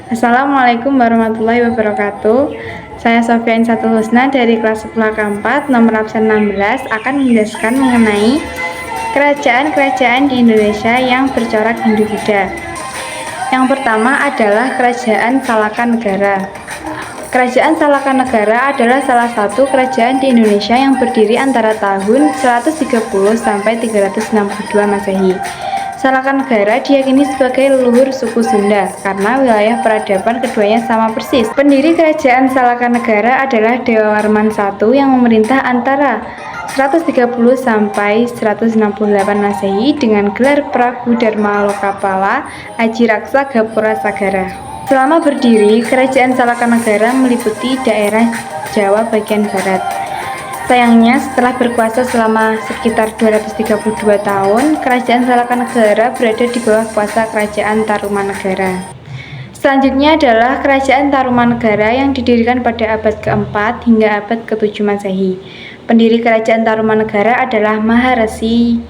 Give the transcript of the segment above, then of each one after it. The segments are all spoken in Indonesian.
Assalamualaikum warahmatullahi wabarakatuh. Saya Sofian Satul Husna dari kelas 10 keempat, nomor absen 16, akan menjelaskan mengenai kerajaan-kerajaan di Indonesia yang bercorak Hindu-Buddha. Yang pertama adalah Kerajaan Salakanegara. Kerajaan Salakanegara adalah salah satu kerajaan di Indonesia yang berdiri antara tahun 130 sampai 362 Masehi. Salakanegara diyakini sebagai leluhur suku Sunda karena wilayah peradaban keduanya sama persis. Pendiri kerajaan Salakanegara adalah Dewa Warman I yang memerintah antara 130 sampai 168 Masehi dengan gelar Prabu Dharma Lokapala Aji Raksa Gapura Sagara. Selama berdiri, kerajaan Salakanegara meliputi daerah Jawa bagian barat. Sayangnya, setelah berkuasa selama sekitar 232 tahun, kerajaan Salakanegara berada di bawah kuasa kerajaan Tarumanegara. Selanjutnya adalah kerajaan Tarumanegara yang didirikan pada abad ke-4 hingga abad ke-7 Masehi. Pendiri kerajaan Tarumanegara adalah Maharesi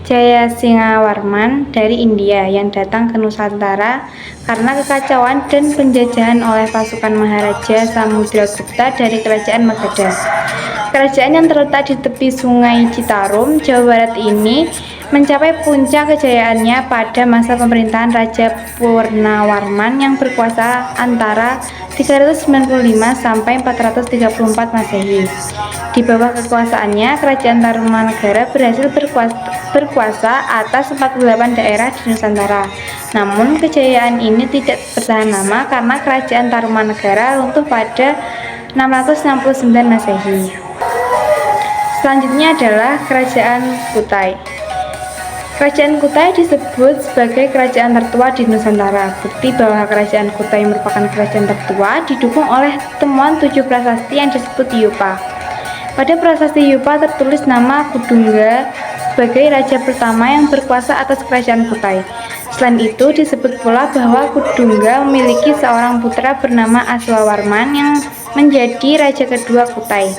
Jayasingawarman dari India yang datang ke Nusantara karena kekacauan dan penjajahan oleh pasukan Maharaja Samudragupta dari kerajaan Magadha. Kerajaan yang terletak di tepi Sungai Citarum, Jawa Barat ini mencapai puncak kejayaannya pada masa pemerintahan Raja Purnawarman yang berkuasa antara 395 sampai 434 Masehi. Di bawah kekuasaannya, kerajaan Tarumanegara berhasil berkuasa atas 48 daerah di Nusantara. Namun, kejayaan ini tidak bertahan lama karena kerajaan Tarumanegara runtuh pada 669 Masehi. Selanjutnya adalah Kerajaan Kutai. Kerajaan Kutai disebut sebagai kerajaan tertua di Nusantara. Bukti bahwa Kerajaan Kutai merupakan kerajaan tertua didukung oleh temuan 7 prasasti yang disebut Yupa. Pada prasasti Yupa tertulis nama Kudungga sebagai raja pertama yang berkuasa atas kerajaan Kutai. Selain itu, disebut pula bahwa Kudungga memiliki seorang putra bernama Aswawarman yang menjadi raja kedua Kutai.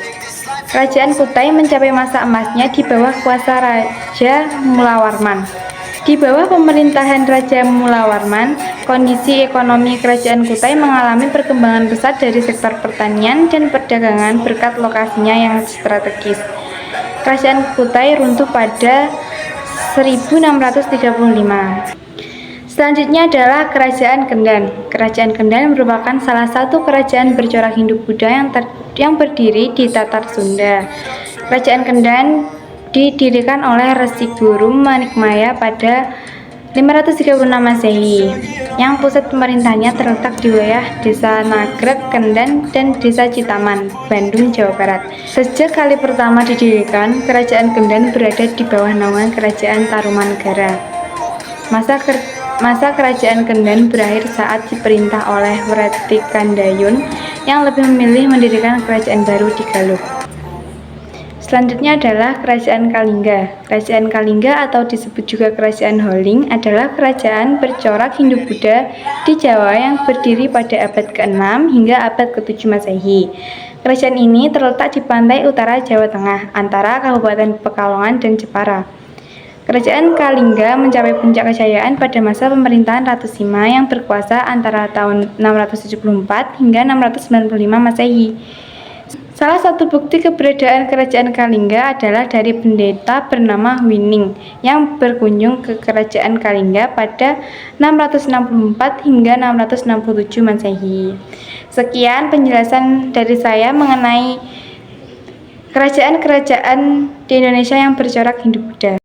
Kerajaan Kutai mencapai masa emasnya di bawah kuasa Raja Mulawarman. Di bawah pemerintahan Raja Mulawarman, kondisi ekonomi kerajaan Kutai mengalami perkembangan pesat dari sektor pertanian dan perdagangan berkat lokasinya yang strategis. Kerajaan Kutai runtuh pada 1635. Selanjutnya adalah Kerajaan Kendan. Kerajaan Kendan merupakan salah satu kerajaan bercorak Hindu-Buddha yang berdiri di Tatar Sunda. Kerajaan Kendan didirikan oleh Resi Guru Manikmaya pada 536 Masehi, yang pusat pemerintahnya terletak di wilayah Desa Nagreg, Kendan, dan Desa Citaman, Bandung, Jawa Barat. Sejak kali pertama didirikan, Kerajaan Kendan berada di bawah naungan Kerajaan Tarumanegara. Masa kerajaan Kendan berakhir saat diperintah oleh Wretikandayun yang lebih memilih mendirikan kerajaan baru di Galuh. Selanjutnya adalah Kerajaan Kalingga. Kerajaan Kalingga atau disebut juga Kerajaan Holing adalah kerajaan bercorak Hindu-Buddha di Jawa yang berdiri pada abad ke-6 hingga abad ke-7 Masehi. Kerajaan ini terletak di pantai utara Jawa Tengah antara Kabupaten Pekalongan dan Jepara. Kerajaan Kalingga mencapai puncak kejayaan pada masa pemerintahan Ratu Sima yang berkuasa antara tahun 674 hingga 695 Masehi. Salah satu bukti keberadaan Kerajaan Kalingga adalah dari pendeta bernama Wining yang berkunjung ke Kerajaan Kalingga pada 664 hingga 667 Masehi. Sekian penjelasan dari saya mengenai kerajaan-kerajaan di Indonesia yang bercorak Hindu-Buddha.